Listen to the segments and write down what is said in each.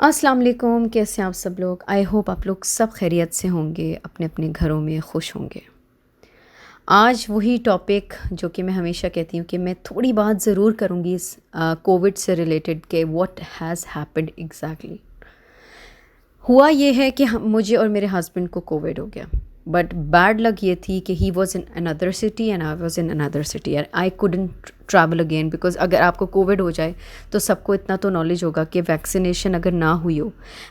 السلام علیکم، کیسے ہیں آپ سب لوگ؟ آئی ہوپ آپ لوگ سب خیریت سے ہوں گے، اپنے اپنے گھروں میں خوش ہوں گے۔ آج وہی ٹاپک جو کہ میں ہمیشہ کہتی ہوں کہ میں تھوڑی بات ضرور کروں گی اس کووڈ سے ریلیٹڈ کہ واٹ ہیز ہیپنڈ ایگزیکٹلی۔ ہوا یہ ہے کہ مجھے اور میرے ہسبینڈ کو کووڈ ہو گیا، بٹ بیڈ لک یہ تھی کہ he was in another city and I was in another city and I couldn't travel again, because اگر آپ کو کووڈ ہو جائے تو سب کو اتنا تو نالج ہوگا کہ ویکسینیشن اگر نہ ہوئی ہو،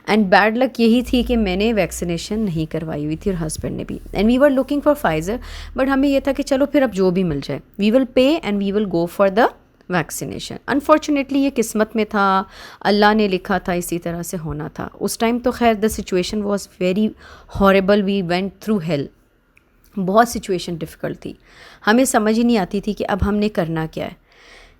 اینڈ بیڈ لک یہی تھی کہ میں نے ویکسینیشن نہیں کروائی ہوئی تھی اور ہسبینڈ نے بھی، and we were looking for Pfizer, but ہمیں یہ تھا کہ چلو پھر اب جو بھی مل جائے we will pay and we will go for the vaccination. Unfortunately یہ قسمت میں تھا، اللہ نے لکھا تھا، اسی طرح سے ہونا تھا۔ اس ٹائم تو خیر the situation was very horrible, we went through hell, بہت سچویشن ڈفیکلٹ تھی، ہمیں سمجھ ہی نہیں آتی تھی کہ اب ہم نے کرنا کیا ہے۔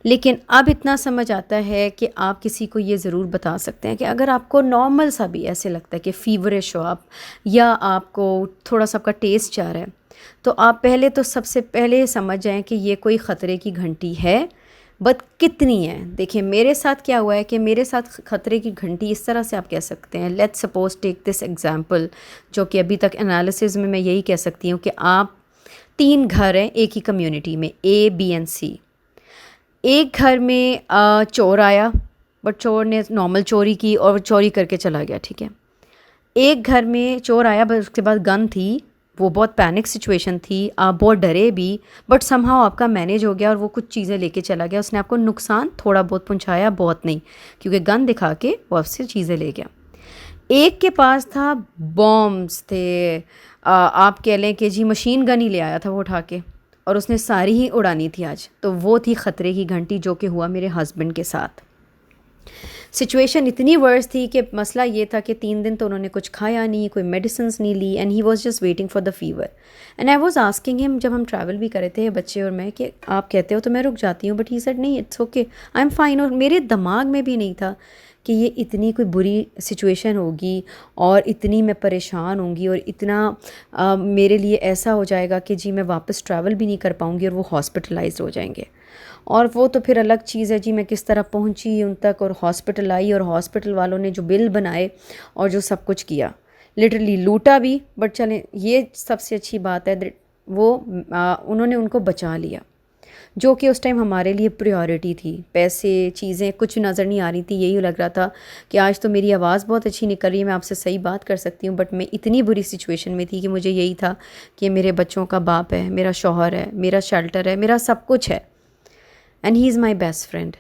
لیکن اب اتنا سمجھ آتا ہے کہ آپ کسی کو یہ ضرور بتا سکتے ہیں کہ اگر آپ کو نارمل سا بھی ایسے لگتا ہے کہ فیورش ہو آپ، یا آپ کو تھوڑا سا آپ کا ٹیسٹ جا رہا ہے، تو آپ پہلے تو سب سے پہلے سمجھ جائیں کہ یہ کوئی خطرے کی گھنٹی ہے، بٹ کتنی ہے۔ دیکھیں میرے ساتھ کیا ہوا ہے کہ میرے ساتھ خطرے کی گھنٹی اس طرح سے آپ کہہ سکتے ہیں، let suppose take this example, جو کہ ابھی تک انالیسز میں یہی کہہ سکتی ہوں کہ آپ 3 گھر ہیں ایک ہی کمیونٹی میں، اے بی اینڈ سی۔ ایک گھر میں چور آیا، بٹ چور نے نارمل چوری کی اور چوری کر کے چلا گیا، ٹھیک ہے۔ ایک گھر میں چور آیا، بس اس کے بعد گن تھی، وہ بہت پینک سچویشن تھی، آپ بہت ڈرے بھی، بٹ سم ہاؤ آپ کا مینیج ہو گیا اور وہ کچھ چیزیں لے کے چلا گیا۔ اس نے آپ کو نقصان تھوڑا بہت پہنچایا، بہت نہیں، کیونکہ گن دکھا کے وہ آپ سے چیزیں لے گیا۔ ایک کے پاس تھا بامس تھے، آپ کہہ لیں کہ جی مشین گن ہی لے آیا تھا وہ اٹھا کے، اور اس نے ساری ہی اڑانی تھی آج، تو وہ تھی خطرے کی گھنٹی، جو کہ ہوا میرے ہسبینڈ کے ساتھ۔ سچویشن اتنی ورس تھی کہ مسئلہ یہ تھا کہ 3 دن تو انہوں نے کچھ کھایا نہیں، کوئی میڈیسنس نہیں لی، and he was just waiting for the favour, and I was asking ہم، جب ہم ٹریول بھی کرے تھے بچے اور میں، کہ آپ کہتے ہو تو میں رک جاتی ہوں، بٹ ہی سیڈ نہیں، it's okay I am fine. اور میرے دماغ میں بھی نہیں تھا کہ یہ اتنی کوئی بری سچویشن ہوگی اور اتنی میں پریشان ہوں گی اور اتنا میرے لیے ایسا ہو جائے گا کہ جی میں واپس ٹریول بھی نہیں کر پاؤں گی اور وہ ہاسپٹلائزڈ ہو جائیں گے، اور وہ تو پھر الگ چیز ہے جی میں کس طرح پہنچی ان تک اور ہاسپٹل آئی، اور ہاسپٹل والوں نے جو بل بنائے اور جو سب کچھ کیا، لٹرلی لوٹا بھی، بٹ چلیں یہ سب سے اچھی بات ہے وہ انہوں نے ان کو بچا لیا، جو کہ اس ٹائم ہمارے لیے پریورٹی تھی۔ پیسے چیزیں کچھ نظر نہیں آ رہی تھی، یہی لگ رہا تھا کہ آج تو میری آواز بہت اچھی نکل رہی ہے، میں آپ سے صحیح بات کر سکتی ہوں، بٹ میں اتنی بری سچویشن میں تھی کہ مجھے یہی تھا کہ میرے بچوں کا باپ ہے، میرا شوہر ہے، میرا شیلٹر ہے، میرا سب کچھ ہے، and he is my best friend,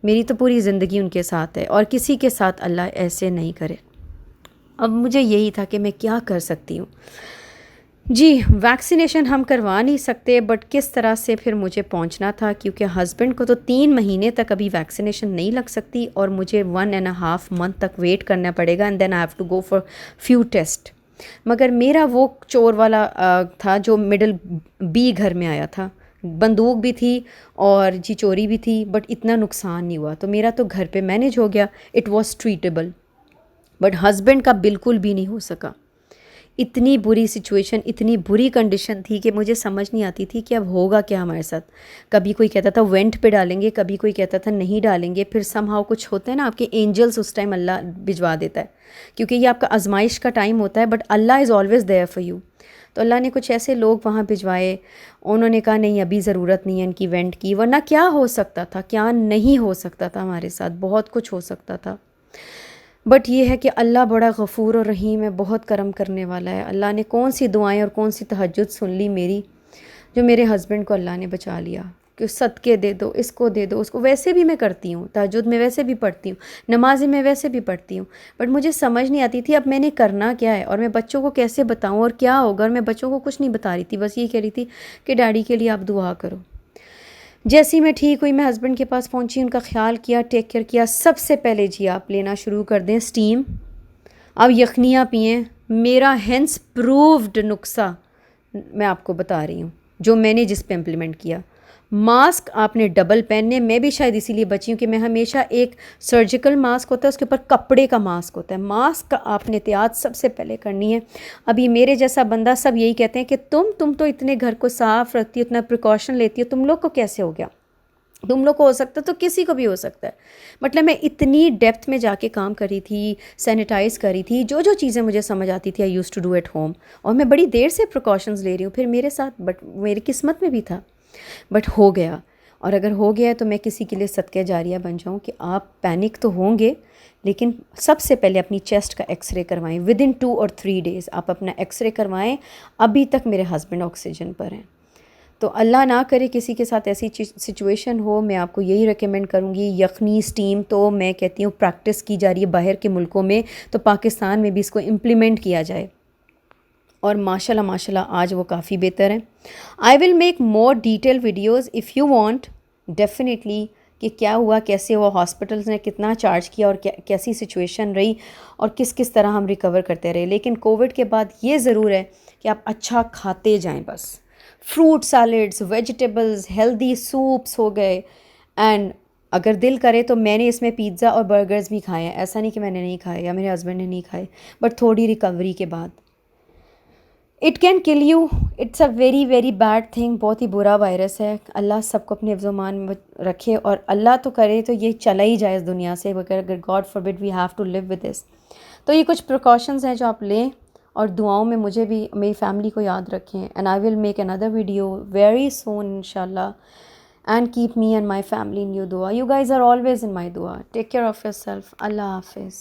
میری تو پوری زندگی ان کے ساتھ ہے، اور کسی کے ساتھ اللہ ایسے نہیں کرے۔ اب مجھے یہی تھا کہ میں کیا کر سکتی ہوں۔ جی ویکسینیشن ہم کروا نہیں سکتے، بٹ کس طرح سے پھر مجھے پہنچنا تھا، کیونکہ ہسبینڈ کو تو 3 مہینے تک ابھی ویکسینیشن نہیں لگ سکتی، اور مجھے 1.5 منتھ تک ویٹ کرنا پڑے گا، and then I have to go for few test. مگر میرا وہ چور والا تھا جو مڈل بی گھر میں آیا تھا، بندوق بھی تھی اور جی چوری بھی تھی، بٹ اتنا نقصان نہیں ہوا، تو میرا تو گھر پہ مینیج ہو گیا، it was treatable, but husband کا بالکل بھی نہیں ہو سکا۔ اتنی بری سچویشن، اتنی بری کنڈیشن تھی کہ مجھے سمجھ نہیں آتی تھی کہ اب ہوگا کیا ہمارے ساتھ۔ کبھی کوئی کہتا تھا وینٹ پہ ڈالیں گے، کبھی کوئی کہتا تھا نہیں ڈالیں گے، پھر سم ہاؤ کچھ ہوتا ہے نا، آپ کے اینجلس اس ٹائم اللہ بھجوا دیتا ہے، کیونکہ یہ آپ کا آزمائش کا ٹائم ہوتا ہے، but Allah is always there for you. تو اللہ نے کچھ ایسے لوگ وہاں بھجوائے، انہوں نے کہا نہیں ابھی ضرورت نہیں ہے ان کی وینٹ کی، ورنہ کیا ہو سکتا تھا، کیا نہیں ہو سکتا تھا، ہمارے ساتھ بہت کچھ ہو سکتا تھا۔ بٹ یہ ہے کہ اللہ بڑا غفور اور رحیم ہے، بہت کرم کرنے والا ہے۔ اللہ نے کون سی دعائیں اور کون سی تہجد سن لی میری، جو میرے ہسبینڈ کو اللہ نے بچا لیا، کہ صدقے دے دو، اس کو دے دو، اس کو۔ ویسے بھی میں کرتی ہوں تہجد میں، ویسے بھی پڑھتی ہوں، نمازیں میں ویسے بھی پڑھتی ہوں، بٹ مجھے سمجھ نہیں آتی تھی اب میں نے کرنا کیا ہے، اور میں بچوں کو کیسے بتاؤں اور کیا ہوگا، اور میں بچوں کو کچھ نہیں بتا رہی تھی، بس یہ کہہ رہی تھی کہ ڈیڈی کے لیے آپ دعا کرو۔ جیسی میں ٹھیک ہوئی میں ہسبینڈ کے پاس پہنچی، ان کا خیال کیا، ٹیک کیئر کیا۔ سب سے پہلے جی آپ لینا شروع کر دیں اسٹیم، اب یخنیاں پئیں، میرا ہینس پرووڈ نسخہ میں آپ کو بتا رہی ہوں جو میں نے جس پہ امپلیمنٹ کیا۔ ماسک آپ نے ڈبل پہننے، میں بھی شاید اسی لیے بچی ہوں کہ میں ہمیشہ ایک سرجیکل ماسک ہوتا ہے، اس کے اوپر کپڑے کا ماسک ہوتا ہے، ماسک کا آپ نے احتیاط سب سے پہلے کرنی ہے۔ ابھی میرے جیسا بندہ سب یہی کہتے ہیں کہ تم تو اتنے گھر کو صاف رکھتی ہو، اتنا پریکاشن لیتی ہو، تم لوگ کو کیسے ہو گیا؟ تم لوگ کو ہو سکتا ہے تو کسی کو بھی ہو سکتا ہے. مطلب میں اتنی ڈیپتھ میں جا کے کام کر رہی تھی, سینیٹائز کر رہی تھی, جو جو چیزیں مجھے سمجھ آتی تھی I use to do at home, اور میں بڑی دیر سے پریکاشنز لے رہی ہوں. پھر میرے ساتھ بٹ میری قسمت میں بھی تھا, بٹ ہو گیا. اور اگر ہو گیا تو میں کسی کے لیے صدقہ جاریہ بن جاؤں کہ آپ پینک تو ہوں گے, لیکن سب سے پہلے اپنی چیسٹ کا ایکس رے کروائیں. ود ان 2 اور 3 days آپ اپنا ایکس رے کروائیں. ابھی تک میرے ہسبینڈ آکسیجن پر ہیں. تو اللہ نہ کرے کسی کے ساتھ ایسی سچویشن ہو. میں آپ کو یہی ریکمینڈ کروں گی, یخنی اسٹیم تو میں کہتی ہوں پریکٹس کی جا رہی ہے باہر کے ملکوں میں, تو پاکستان میں بھی اس کو امپلیمنٹ کیا جائے, اور ماشاء اللہ آج وہ کافی بہتر ہیں. I will make more detail videos if you want definitely, کہ کیا ہوا, کیسے ہوا, ہاسپٹلس نے کتنا چارج کیا, اور کیسی سچویشن رہی, اور کس کس طرح ہم ریکور کرتے رہے. لیکن کووڈ کے بعد یہ ضرور ہے کہ آپ اچھا کھاتے جائیں, بس fruit salads, vegetables, healthy soups ہو گئے. اینڈ اگر دل کرے تو میں نے اس میں پیزا اور برگرز بھی کھائے ہیں, ایسا نہیں کہ میں نے نہیں کھائے یا میرے ہسبینڈ نے نہیں کھائے, بٹ تھوڑی ریکوری کے بعد. It can kill you, it's a very very bad thing, بہت ہی برا وائرس ہے. اللہ سب کو اپنے حفظ و امان میں رکھے, اور اللہ تو کرے تو یہ چلا ہی جائے اس دنیا سے, اگر God forbid we have to live with this. تو یہ کچھ پریکاشنز ہیں جو آپ لیں, اور دعاؤں میں مجھے بھی, میری فیملی کو یاد رکھیں. And I will make another video very soon انشاء اللہ. And keep me and my family in your دعا. You guys are always in my دعا. Take care of your yourself حافظ.